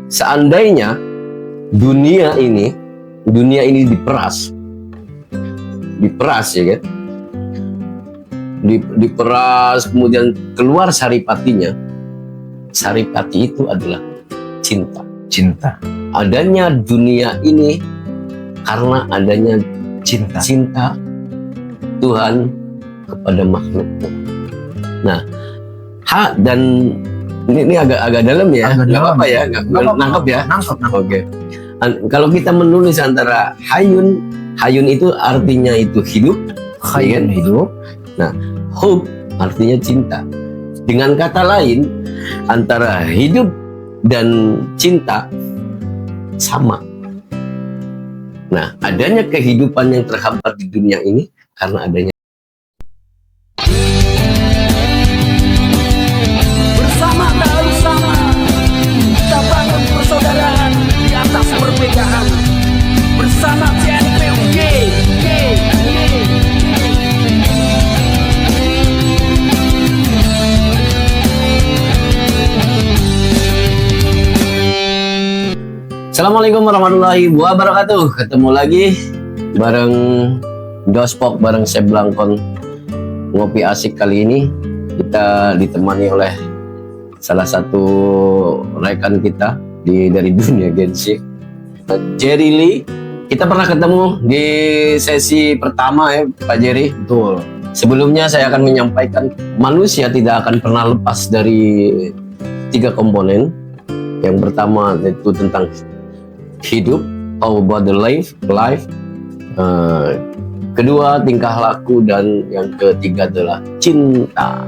seandainya dunia ini diperas ya kan, diperas kemudian keluar saripatinya. Saripati itu adalah cinta. Adanya dunia ini karena adanya cinta Tuhan kepada makhluknya. Nah, dan ini agak dalam ya, nggak apa-apa ya, nangkep ya. Oke. Kalau kita menulis antara hayun itu artinya itu hidup, hayun hidup. Nah, hub artinya cinta. Dengan kata lain, antara hidup dan cinta sama. Nah, adanya kehidupan yang terhambat di dunia ini karena adanya bersama kita bangun persaudaraan di atas perbedaan bersama CNPUG. Assalamualaikum warahmatullahi wabarakatuh. Ketemu lagi bareng Dospok, bareng Chef Blangkon. Ngopi asik kali ini kita ditemani oleh salah satu rekan kita dari dunia Gensi, Jerry Lee. Kita pernah ketemu di sesi pertama ya Pak Jerry. Betul. Sebelumnya saya akan menyampaikan manusia tidak akan pernah lepas dari 3 komponen. Yang pertama itu tentang hidup, how about the life. Kedua tingkah laku, dan yang ketiga adalah cinta.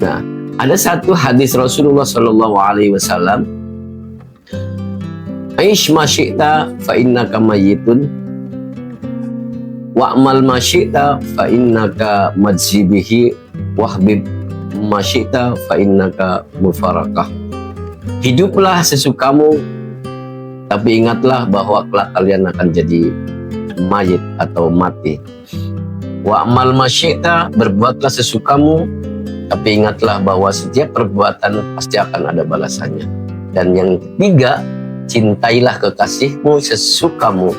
Nah, ada satu hadis Rasulullah Shallallahu Alaihi Wasallam, Aish ma syi'ta fa innaka mayyitun wa'mal ma syi'ta fa innaka majzibihi wahbib ma syi'ta fa innaka mufarakah. Hiduplah sesukamu, tapi ingatlah bahwa kelak kalian akan jadi mayit atau mati. Wa'mal ma syi'ta, berbuatlah sesukamu, tapi ingatlah bahwa setiap perbuatan pasti akan ada balasannya. Dan yang ketiga, cintailah kekasihmu sesukamu,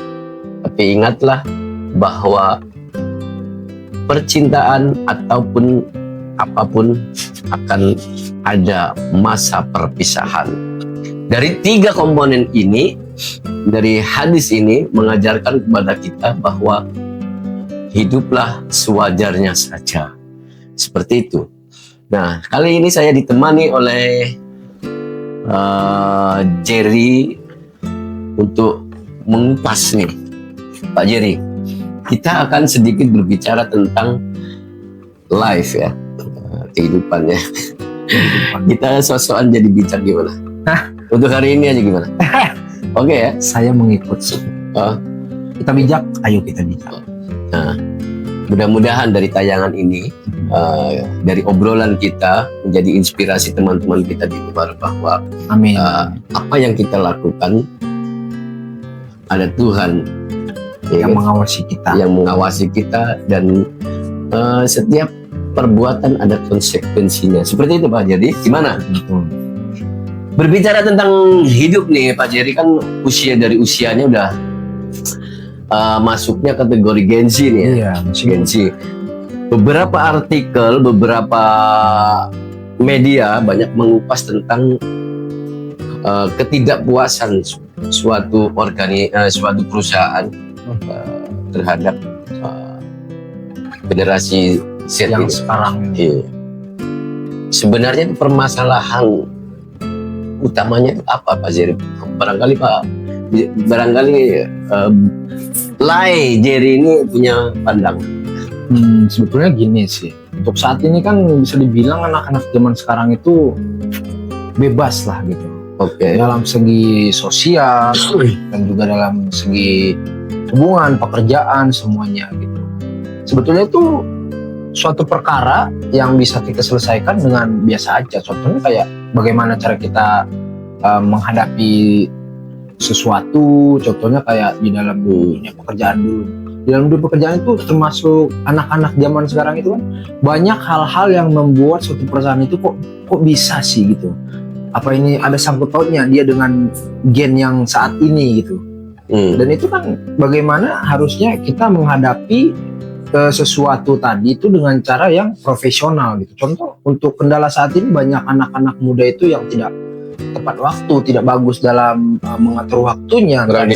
tapi ingatlah bahwa percintaan ataupun apapun akan ada masa perpisahan. Dari 3 komponen ini, dari hadis ini mengajarkan kepada kita bahwa hiduplah sewajarnya saja. Seperti itu. Nah, kali ini saya ditemani oleh Jerry untuk mengupas nih, Pak Jerry. Kita akan sedikit berbicara tentang life ya, kehidupannya. Kita sosokan jadi bijak gimana? Untuk hari ini aja gimana? Oke ya? Saya mengikut. Kita bijak, ayo kita bijak. Nah, mudah-mudahan dari tayangan ini, dari obrolan kita, menjadi inspirasi teman-teman kita di luar bahwa Amin. Apa yang kita lakukan ada Tuhan yang mengawasi kita. Yang mengawasi kita, dan setiap perbuatan ada konsekuensinya. Seperti itu Pak Jerry. Gimana? Betul. Berbicara tentang hidup nih Pak Jerry, kan usianya udah masuknya kategori Gensi nih ya. Iya, Gensi. Beberapa artikel, beberapa media banyak mengupas tentang ketidakpuasan suatu perusahaan terhadap generasi Z yang ini. sekarang ini. Iya. Sebenarnya itu permasalahan utamanya itu apa Pak Jerry? Barangkali Lai Jerry ini punya pandangan. Sebetulnya gini sih. Untuk saat ini kan bisa dibilang anak-anak zaman sekarang itu bebas lah gitu. Oke. Dalam segi sosial dan juga dalam segi hubungan, pekerjaan, semuanya gitu. Sebetulnya itu suatu perkara yang bisa kita selesaikan dengan biasa aja. Contohnya kayak bagaimana cara kita menghadapi sesuatu. Contohnya kayak di dalam dunia pekerjaan dulu. Di dalam dunia pekerjaan itu termasuk anak-anak zaman sekarang itu kan banyak hal-hal yang membuat suatu perusahaan itu kok bisa sih gitu. apa ini ada sangkut pautnya dia dengan gen yang saat ini gitu. Dan itu kan bagaimana harusnya kita menghadapi sesuatu tadi itu dengan cara yang profesional gitu. Contoh untuk kendala saat ini banyak anak-anak muda itu yang tidak tepat waktu, tidak bagus dalam mengatur waktunya, kurang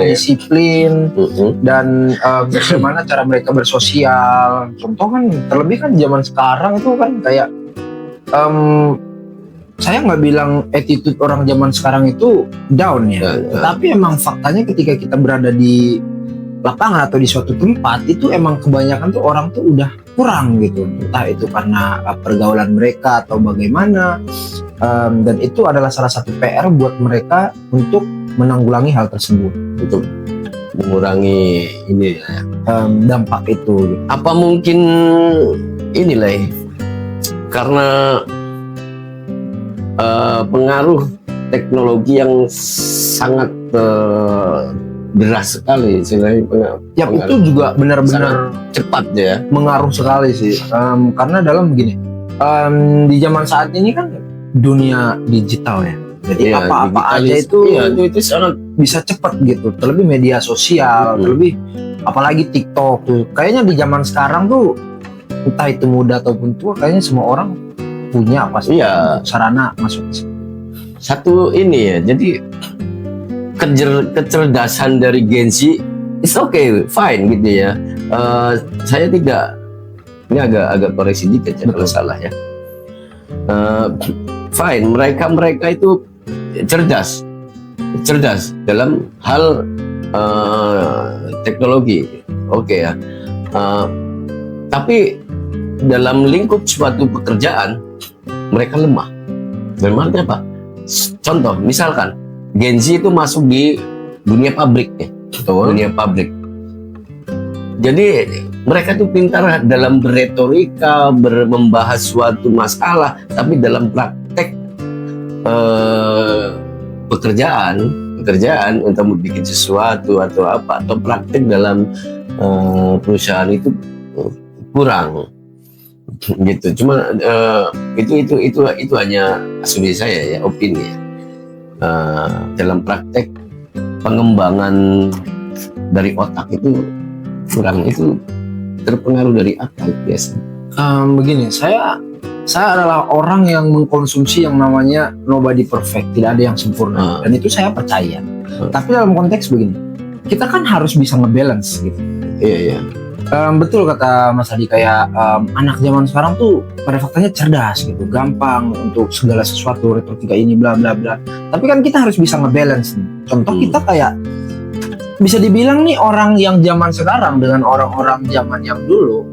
disiplin, dan bagaimana cara mereka bersosial. Contoh kan terlebih kan zaman sekarang itu kan kayak saya nggak bilang attitude orang zaman sekarang itu down ya, tapi emang faktanya ketika kita berada di lapangan atau di suatu tempat itu emang kebanyakan tuh orang tuh udah kurang gitu, entah itu karena pergaulan mereka atau bagaimana, dan itu adalah salah satu PR buat mereka untuk menanggulangi hal tersebut, untuk mengurangi ini ya, dampak itu. Apa mungkin inilah karena pengaruh teknologi yang sangat deras sekali istilahnya, ya itu juga benar-benar cepat ya, mengaruh sekali sih, karena dalam begini, di zaman saat ini kan dunia digital ya, jadi apa-apa aja itu sangat bisa cepat gitu, terlebih media sosial, terlebih apalagi TikTok tuh, kayaknya di zaman sekarang tuh entah itu muda ataupun tua kayaknya semua orang punya pasti sarana masuk satu ini ya, jadi kecerdasan dari Gen Z is okay, fine gitu ya. Saya tidak, ini agak koreksi dikit ya kalau salah ya. Fine, mereka itu cerdas dalam hal teknologi, oke ya. Tapi dalam lingkup suatu pekerjaan mereka lemah. Dalam arti apa? Contoh, misalkan Gen Z itu masuk di dunia pabrik ya, dunia pabrik. Jadi mereka tuh pintar dalam berretorika, membahas suatu masalah, tapi dalam praktek pekerjaan untuk membuat sesuatu atau apa, atau praktek dalam perusahaan itu kurang gitu. Cuma itu hanya asumsi saya ya, opini ya. Dalam praktek pengembangan dari otak itu kurang, itu terpengaruh dari apa biasa? Begini, saya adalah orang yang mengkonsumsi yang namanya nobody perfect, tidak ada yang sempurna, dan itu saya percaya. Tapi dalam konteks begini, kita kan harus bisa ngebalance gitu. Iya. Betul kata Mas Adi, kayak anak zaman sekarang tuh pada faktanya cerdas gitu, gampang untuk segala sesuatu, retorika ini bla bla bla. Tapi kan kita harus bisa ngebalance nih. Contoh kita kayak bisa dibilang nih, orang yang zaman sekarang dengan orang-orang zaman yang dulu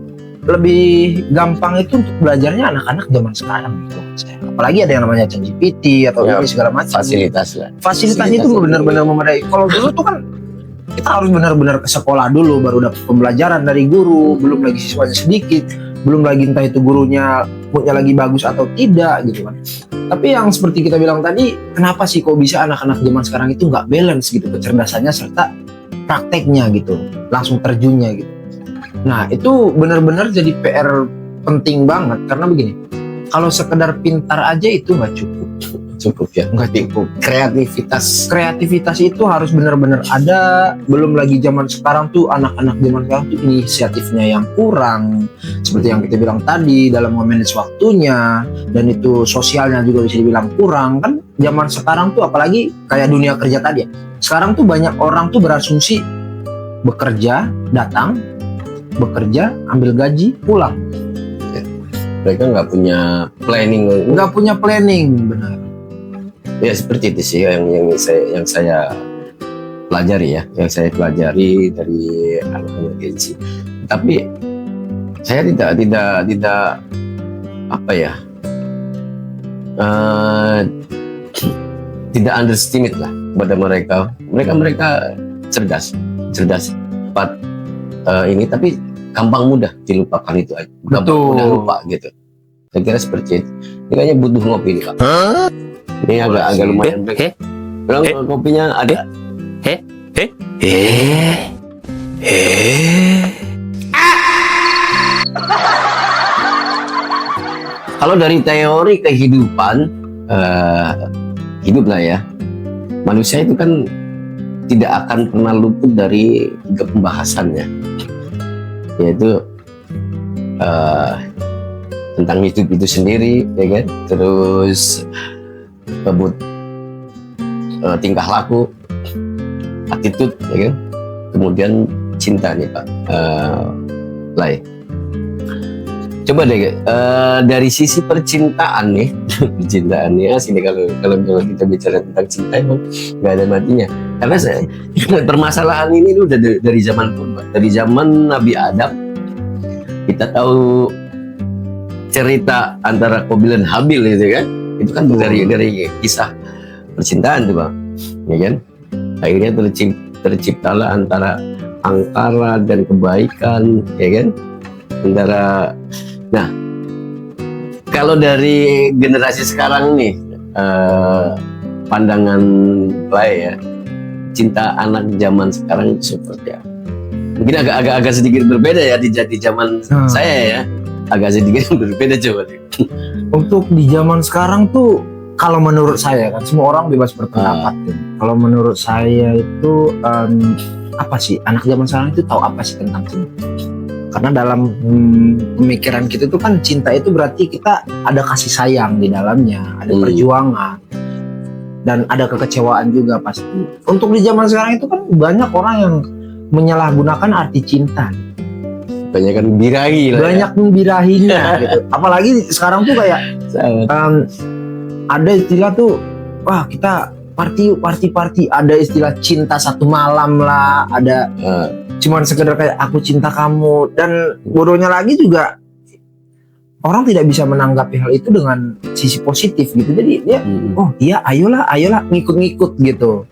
lebih gampang itu untuk belajarnya anak-anak zaman sekarang gitu. Apalagi ada yang namanya ChatGPT atau ini segala macam. Fasilitasnya itu benar-benar memadai. Kalau dulu tuh kan kita harus benar-benar ke sekolah dulu, baru dapat pembelajaran dari guru, belum lagi siswanya sedikit, belum lagi entah itu gurunya moodnya lagi bagus atau tidak gitu kan. Tapi yang seperti kita bilang tadi, kenapa sih kok bisa anak-anak zaman sekarang itu nggak balance gitu kecerdasannya serta prakteknya gitu, langsung terjunnya gitu. Nah itu benar-benar jadi PR penting banget, karena begini, kalau sekedar pintar aja itu nggak cukup ya, nggak cukup. Kreativitas itu harus benar-benar ada. Belum lagi zaman sekarang tuh, anak-anak zaman sekarang tuh inisiatifnya yang kurang, seperti yang kita bilang tadi, dalam memanage waktunya, dan itu sosialnya juga bisa dibilang kurang kan. Zaman sekarang tuh apalagi kayak dunia kerja tadi ya, sekarang tuh banyak orang tuh berasumsi bekerja, datang, bekerja, ambil gaji, pulang. Mereka nggak punya planning, benar. Ya seperti itu sih yang saya pelajari ya, dari anak-anak Gen Z. Tapi saya tidak apa ya, tidak underestimate lah pada mereka. Mereka cerdas, cepat ini, tapi gampang mudah dilupakan itu aja. Gampang mudah lupa gitu. Saya kira seperti itu. Ini kayaknya butuh ngopi nih Pak. Ini agak lumayan break. Bilang kopinya ada. Kalau dari teori kehidupan, hidup lah ya. Manusia itu kan tidak akan pernah luput dari 3 pembahasannya, yaitu tentang hidup itu sendiri, ya kan? Terus tingkah laku, attitude, ya kan? Kemudian cinta nih Pak Lai. Coba deh dari sisi percintaan nih, percintaan nih asli kalau kita bicara tentang cinta emang nggak ada matinya. Karena permasalahan ini udah dari zaman purba, dari zaman Nabi Adam. Kita tahu cerita antara Qabil dan Habil itu kan, itu kan dari kisah percintaan tuh Bang, ya kan? Akhirnya terciptalah antara angkara dan kebaikan, ya kan? Nah, kalau dari generasi sekarang nih, pandangan Lai ya, cinta anak zaman sekarang itu seperti apa? Mungkin agak sedikit berbeda ya di zaman saya ya, agak sedikit berbeda coba deh. Untuk di zaman sekarang tuh, kalau menurut saya kan semua orang bebas berpendapat. Kalau menurut saya itu apa sih anak zaman sekarang itu tahu apa sih tentang cinta? Karena dalam pemikiran kita itu kan cinta itu berarti kita ada kasih sayang di dalamnya, ada perjuangan, dan ada kekecewaan juga pasti. Untuk di zaman sekarang itu kan banyak orang yang menyalahgunakan arti cinta. Banyak kan birahi lah. Banyak membirahinya gitu. Apalagi sekarang tuh kayak ada istilah tuh, wah kita party, ada istilah cinta satu malam lah, ada cuman sekedar kayak aku cinta kamu, dan bodohnya lagi juga orang tidak bisa menanggapi hal itu dengan sisi positif gitu. Jadi dia oh iya ayolah ngikut-ngikut gitu,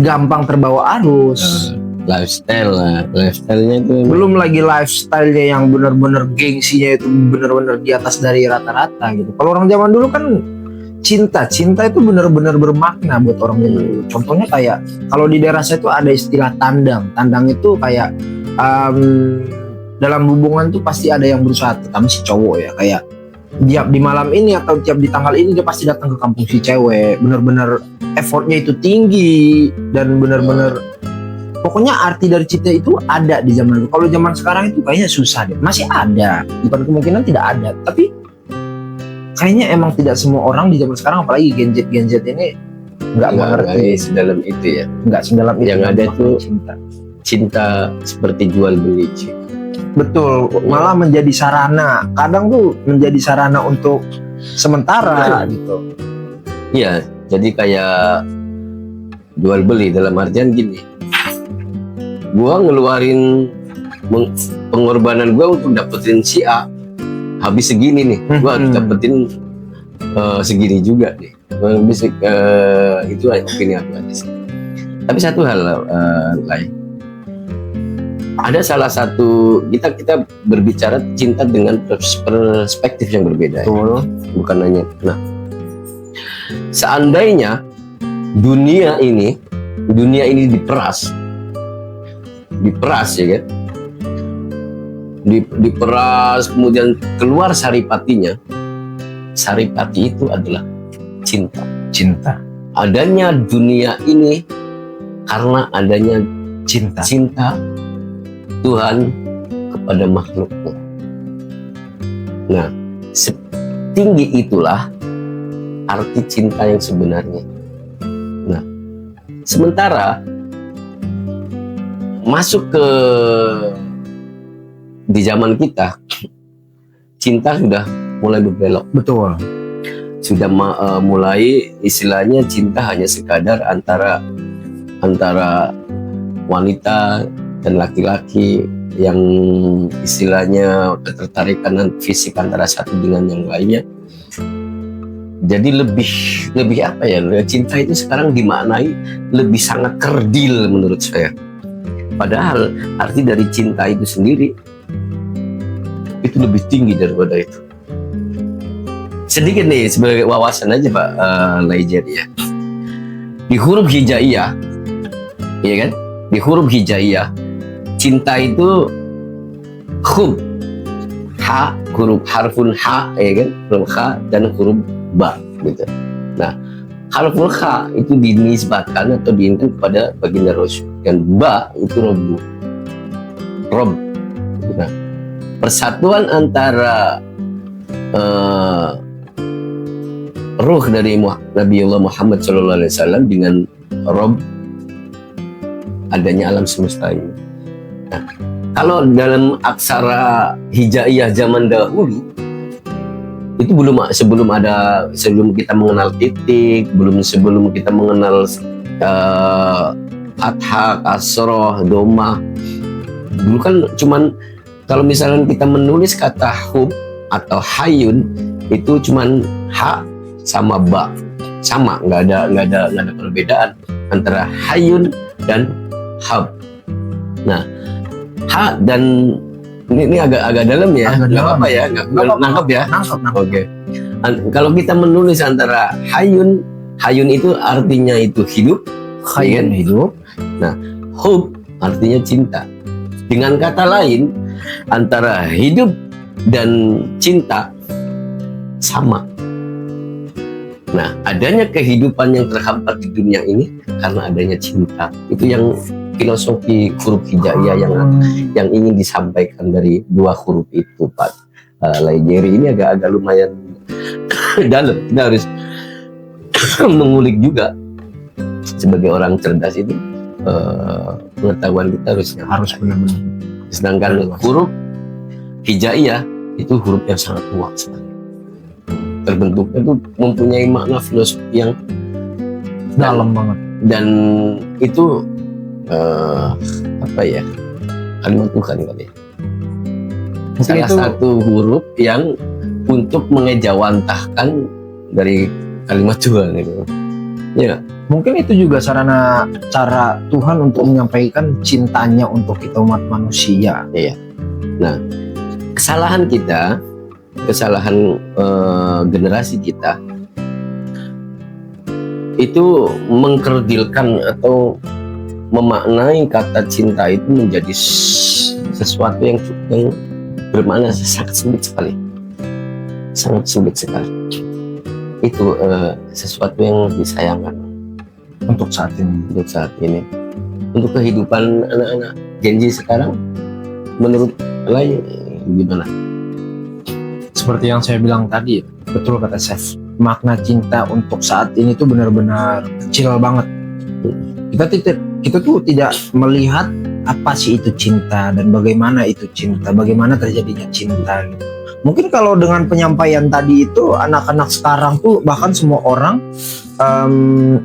gampang terbawa arus. Lifestyle-nya itu belum lagi lifestyle-nya yang benar-benar gengsinya itu benar-benar di atas dari rata-rata gitu. Kalau orang zaman dulu kan cinta itu benar-benar bermakna buat orang zaman dulu. Contohnya kayak kalau di daerah saya itu ada istilah tandang itu kayak dalam hubungan tuh pasti ada yang berusaha, terutama si cowok ya, kayak tiap di malam ini atau tiap di tanggal ini dia pasti datang ke kampung si cewek, benar-benar effortnya itu tinggi dan benar-benar pokoknya arti dari cinta itu ada di zaman dulu. Kalau zaman sekarang itu kayaknya susah deh. Masih ada, bukan kemungkinan tidak ada, tapi kayaknya emang tidak semua orang di zaman sekarang, apalagi Gen Z ini nggak mengerti sedalam itu ya. Nggak sedalam itu. Yang ada itu cinta seperti jual beli. Betul, malah menjadi sarana. Kadang tuh menjadi sarana untuk sementara gitu. Iya, jadi kayak jual beli dalam artian gini. Gua ngeluarin pengorbanan gua untuk dapetin si A, habis segini nih, gua harus dapetin segini juga nih. Itu opini aku aja sih. Tapi satu hal lain, ada salah satu kita berbicara cinta dengan perspektif yang berbeda. Betul. Ya? Bukan hanya. Nah, seandainya dunia ini diperas ya kan? Diperas kemudian keluar saripatinya. Saripati itu adalah cinta. Adanya dunia ini karena adanya cinta Tuhan kepada makhluknya. Nah, setinggi itulah arti cinta yang sebenarnya. Nah, sementara masuk di zaman kita, cinta sudah mulai berbelok. Betul. Sudah mulai istilahnya cinta hanya sekadar antara wanita dan laki-laki yang istilahnya ketertarikan fisik antara satu dengan yang lainnya. Jadi lebih apa ya, cinta itu sekarang dimaknai lebih sangat kerdil menurut saya. Padahal arti dari cinta itu sendiri itu lebih tinggi daripada itu. Sedikit nih sebagai wawasan aja Pak Laijer ya. Di huruf hijaiyah, ya kan? Di huruf hijaiyah, cinta itu hub, huruf harfun ha, ya kan? Huruf ha dan huruf ba gitu. Nah, harful kha itu dinisbatkan atau diinginkan kepada baginda Rasul, dan ba itu Rob. Nah, persatuan antara ruh dari Nabiullah Muhammad SAW dengan Rob, adanya alam semesta ini. Nah, kalau dalam aksara hijaiyah zaman dahulu itu sebelum kita mengenal titik, sebelum kita mengenal fathah, kasroh, domah. Dulu kan cuman kalau misalnya kita menulis kata hub atau hayun itu cuman ha sama ba, sama, nggak ada perbedaan antara hayun dan hab. Nah, ha dan ini agak dalam ya, nggak apa ya, nggak nangkep ya. Nangkep. Oke. Kalau kita menulis antara hayun itu artinya itu hidup, Hayun hidup. Nah, hub artinya cinta. Dengan kata lain, antara hidup dan cinta sama. Nah, adanya kehidupan yang terhampat di dunia ini karena adanya cinta. Itu yang filosofi huruf hijaiyah yang ingin disampaikan dari dua huruf itu, Pak Laijeri. Ini agak lumayan dalam. Kita harus mengulik juga sebagai orang cerdas itu, pengetahuan kita harus benar-benar. Sedangkan huruf hijaiyah itu huruf yang sangat luas sekali. Terbentuknya itu mempunyai makna filosofi yang Dalam banget. dan itu apa ya, kalimat Tuhan kali ya. Salah itu- satu huruf yang untuk mengejawantahkan dari kalimat Tuhan itu. Ya, Mungkin itu juga cara Tuhan untuk menyampaikan cintanya untuk kita umat manusia. kesalahan generasi kita itu mengkerdilkan atau memaknai kata cinta itu menjadi sesuatu yang bermakna sangat sulit sekali. Itu sesuatu yang disayangkan Untuk saat ini. untuk saat ini. Untuk kehidupan anak-anak Gen Z sekarang, menurut lain gimana? Seperti yang saya bilang tadi, betul kata Chef. Makna cinta untuk saat ini tuh benar-benar kecil banget. Kita tuh tidak melihat apa sih itu cinta dan bagaimana itu cinta, bagaimana terjadinya cinta gitu. Mungkin kalau dengan penyampaian tadi itu anak-anak sekarang tuh bahkan semua orang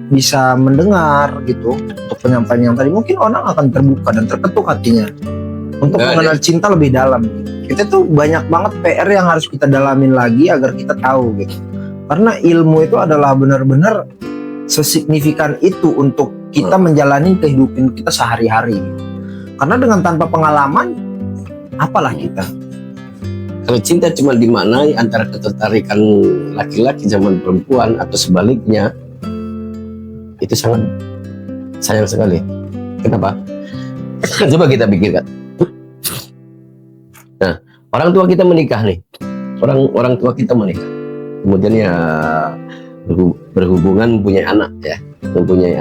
bisa mendengar gitu untuk penyampaian yang tadi, mungkin orang akan terbuka dan terketuk hatinya untuk Nggak mengenal cinta lebih dalam gitu. Kita tuh banyak banget PR yang harus kita dalamin lagi agar kita tahu gitu. Karena ilmu itu adalah benar-benar sesignifikan itu untuk kita menjalani kehidupan kita sehari-hari. Karena dengan tanpa pengalaman, apalah kita? Kalau cinta cuma dimaknai antara ketertarikan laki-laki zaman perempuan atau sebaliknya, itu sangat sayang sekali. Kenapa? Coba kita pikirkan. Nah, orang tua kita menikah nih. Orang tua kita menikah. Kemudian ya berhubungan mempunyai anak ya. Mempunyai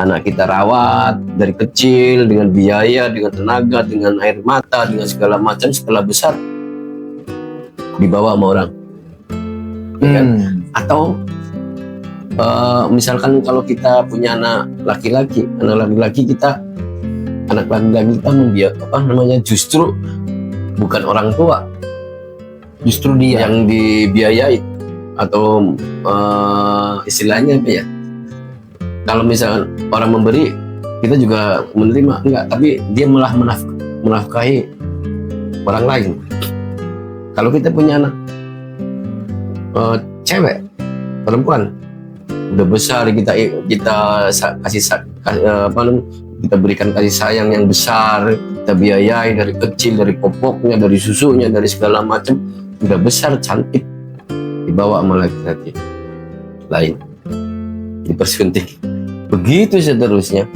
anak kita rawat dari kecil dengan biaya, dengan tenaga, dengan air mata, dengan segala macam. Setelah besar dibawa sama orang, ya kan? Atau misalkan kalau kita punya anak laki-laki kita justru bukan orang tua, justru dia yang dibiayai atau istilahnya apa ya? Kalau misalkan orang memberi, kita juga menerima, enggak, tapi dia malah menafkahi orang lain. Kalau kita punya anak cewek, perempuan, udah besar, kita kita berikan kasih sayang yang besar, kita biayai dari kecil, dari popoknya, dari susunya, dari segala macam, udah besar, cantik, dibawa sama laki-laki lain, dipersunting. Begitu seterusnya.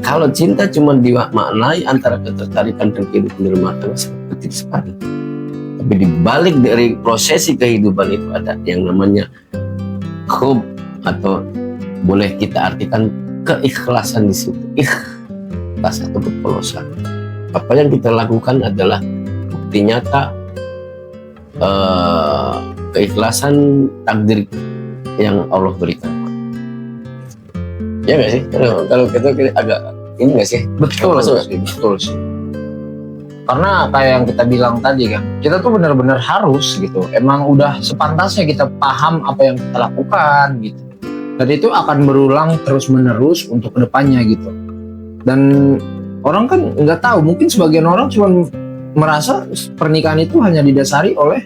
Kalau cinta cuma dimaknai antara ketertarikan dan kehidupan rumah tangga, sangat kecil sekali. Tapi dibalik dari prosesi kehidupan itu ada yang namanya hub atau boleh kita artikan keikhlasan di situ. Ikhlas atau kepolosan. Apa yang kita lakukan adalah bukti nyata keikhlasan takdir yang Allah berikan. Ya nggak sih? Kalau kita agak ini nggak sih? Betul sih, betul sih. Karena kayak yang kita bilang tadi kan, kita tuh benar-benar harus gitu. Emang udah sepantasnya kita paham apa yang kita lakukan gitu. Dan itu akan berulang terus-menerus untuk kedepannya gitu. Dan orang kan nggak tahu, mungkin sebagian orang cuma merasa pernikahan itu hanya didasari oleh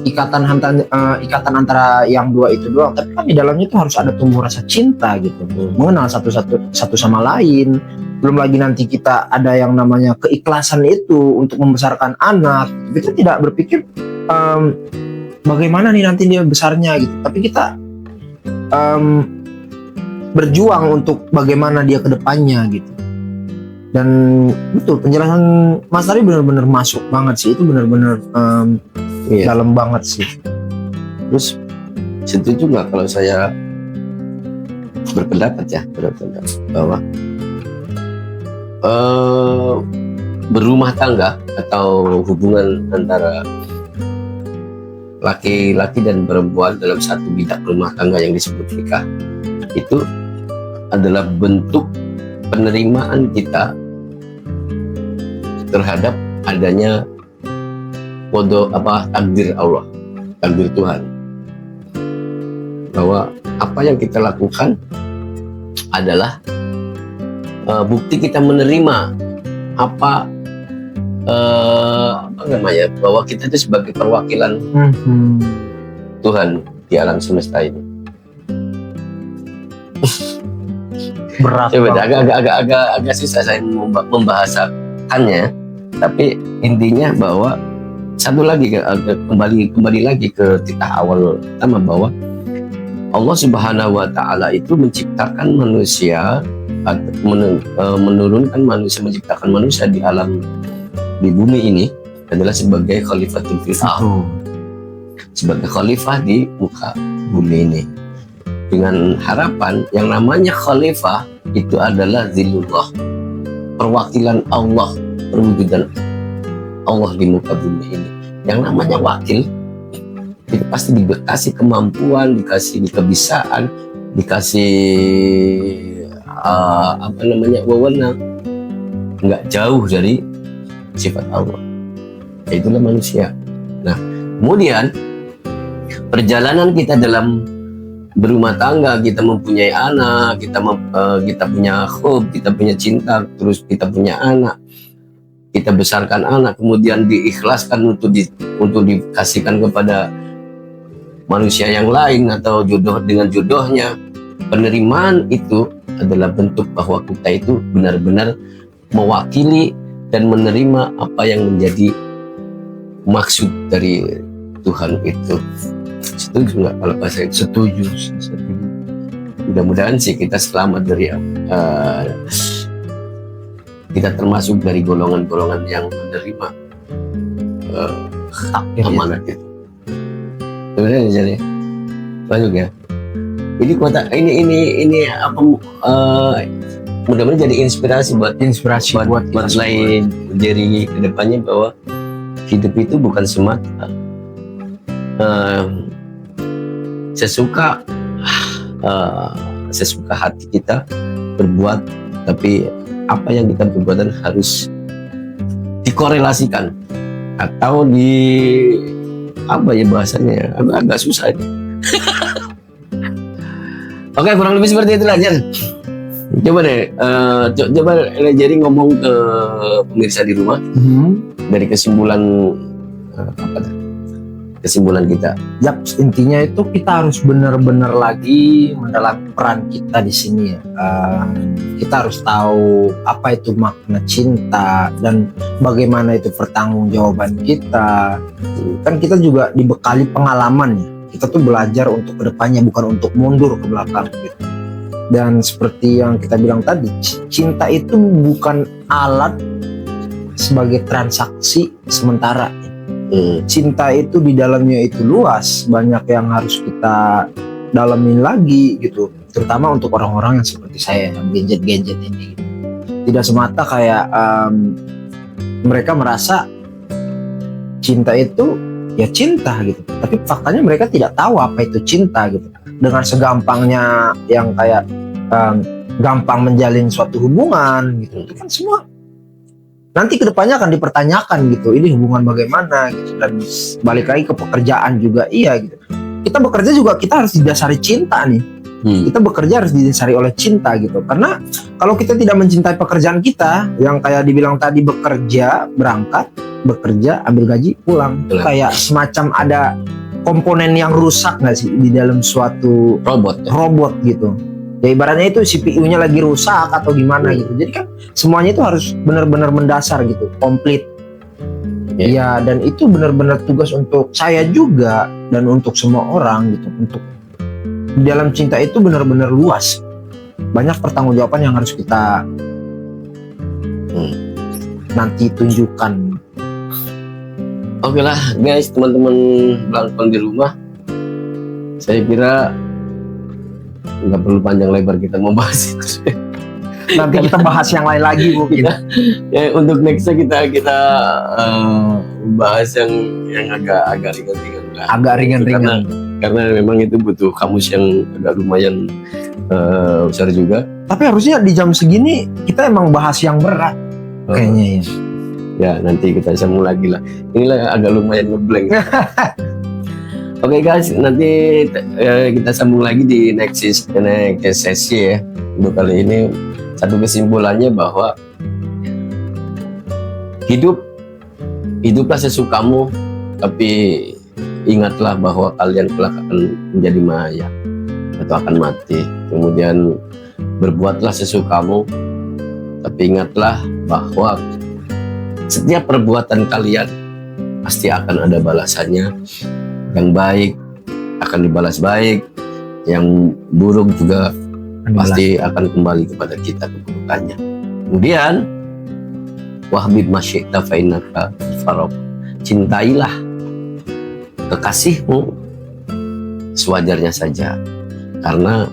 ikatan antara yang dua itu doang. Tapi kan di dalamnya itu harus ada tumbuh rasa cinta gitu, mengenal satu sama lain. Belum lagi nanti kita ada yang namanya keikhlasan itu untuk membesarkan anak. Kita tidak berpikir bagaimana nih nanti dia besarnya gitu, tapi kita berjuang untuk bagaimana dia ke depannya gitu. Dan betul penjelasan Mas Tari benar-benar masuk banget sih, itu benar-benar dalam banget sih. Terus setuju nggak kalau saya berpendapat bahwa berumah tangga atau hubungan antara laki-laki dan perempuan dalam satu bidang rumah tangga yang disebut nikah itu adalah bentuk penerimaan kita terhadap adanya takdir Allah, takdir Tuhan, bahwa apa yang kita lakukan adalah bukti kita menerima bahwa kita itu sebagai perwakilan Tuhan di alam semesta ini. Berat. Agak susah saya membahasakannya, tapi intinya bahwa satu lagi kembali lagi ke titik awal pertama, bahwa Allah Subhanahu wa Ta'ala itu menciptakan manusia, menurunkan manusia, menciptakan manusia di bumi ini adalah sebagai khalifatul fil ardh, sebagai khalifah di muka bumi ini, dengan harapan yang namanya khalifah itu adalah zillullah, perwakilan Allah, perwujudan Allah di muka bumi ini. Yang namanya wakil itu pasti dikasih kemampuan, dikasih kebisaan, dikasih wewenang nggak jauh dari sifat Allah. Itulah manusia. Nah, kemudian perjalanan kita dalam berumah tangga, kita mempunyai anak, kita punya hope, kita punya cinta, terus kita punya anak, kita besarkan anak, kemudian diikhlaskan untuk dikasihkan kepada manusia yang lain atau jodoh dengan jodohnya. Penerimaan itu adalah bentuk bahwa kita itu benar-benar mewakili dan menerima apa yang menjadi maksud dari Tuhan itu. Setuju nggak kalau saya setuju. Mudah-mudahan sih kita selamat dari kita termasuk dari golongan-golongan yang menerima amanat itu. Sebenarnya jadi lanjut ya. Jadi ini apa mudah-mudahan jadi inspirasi buat lain dari kedepannya, bahwa hidup itu bukan semata sesuka hati kita berbuat, tapi apa yang kita perbuatan harus dikorelasikan atau bahasanya agak susah ini. Oke, kurang lebih seperti itulah, Jan. Coba deh, jadi ngomong ke pemirsa di rumah dari kesimpulan kita. Yap, intinya itu kita harus benar-benar lagi mendalam peran kita di sini ya. Kita harus tahu apa itu makna cinta dan bagaimana itu pertanggungjawaban kita. Kan kita juga dibekali pengalaman ya. Kita tuh belajar untuk kedepannya, bukan untuk mundur ke belakang gitu. Dan seperti yang kita bilang tadi, cinta itu bukan alat sebagai transaksi sementara. Cinta itu di dalamnya itu luas, banyak yang harus kita dalamin lagi gitu, terutama untuk orang-orang yang seperti saya yang gadget ini gitu. Tidak semata kayak mereka merasa cinta itu ya cinta gitu, tapi faktanya mereka tidak tahu apa itu cinta gitu. Dengan segampangnya yang kayak gampang menjalin suatu hubungan gitu, itu kan semua nanti kedepannya akan dipertanyakan gitu, ini hubungan bagaimana gitu. Dan balik lagi ke pekerjaan juga iya gitu, kita bekerja juga kita harus didasari cinta nih. Kita bekerja harus didasari oleh cinta gitu, karena kalau kita tidak mencintai pekerjaan kita, yang kayak dibilang tadi, bekerja, berangkat, bekerja, ambil gaji, pulang. Itu kayak semacam ada komponen yang rusak nggak sih di dalam suatu robot gitu. Ya ibaratnya itu CPU-nya lagi rusak atau gimana gitu. Jadi kan semuanya itu harus benar-benar mendasar gitu, komplit. Ya, dan itu benar-benar tugas untuk saya juga dan untuk semua orang gitu. Untuk di dalam cinta itu benar-benar luas. Banyak pertanggungjawaban yang harus kita nanti tunjukkan. Oke lah guys, teman-teman pelanggan di rumah, saya kira nggak perlu panjang lebar kita mau bahas itu. Nanti kita bahas yang lain lagi mungkin. Ya, untuk nextnya kita bahas yang agak ringan-ringan lah. Agak ringan-ringan. Karena memang itu butuh kamus yang agak lumayan besar juga. Tapi harusnya di jam segini kita emang bahas yang berat kayaknya ya. Ya nanti kita sambung lagi lah. Inilah agak lumayan ngeblank. Oke guys, nanti kita sambung lagi di next sesi ya. Untuk kali ini satu kesimpulannya bahwa hiduplah sesukamu, tapi ingatlah bahwa kalian kelak akan menjadi mayat atau akan mati. Kemudian berbuatlah sesukamu, tapi ingatlah bahwa setiap perbuatan kalian pasti akan ada balasannya. Yang baik akan dibalas baik, yang buruk juga pasti akan kembali kepada kita keburukannya. Kemudian wahbib masyi'ta fa innaka faraq, cintailah kekasihmu sewajarnya saja, karena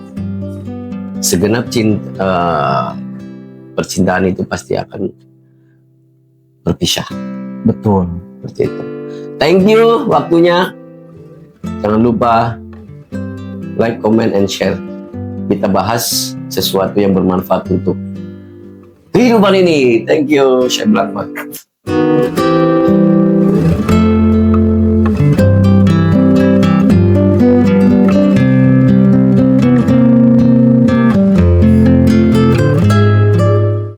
segenap percintaan itu pasti akan berpisah. Betul. Seperti itu. Thank you waktunya. Jangan lupa like, comment, and share. Kita bahas sesuatu yang bermanfaat untuk kehidupan ini. Thank you, Syekh Blackman.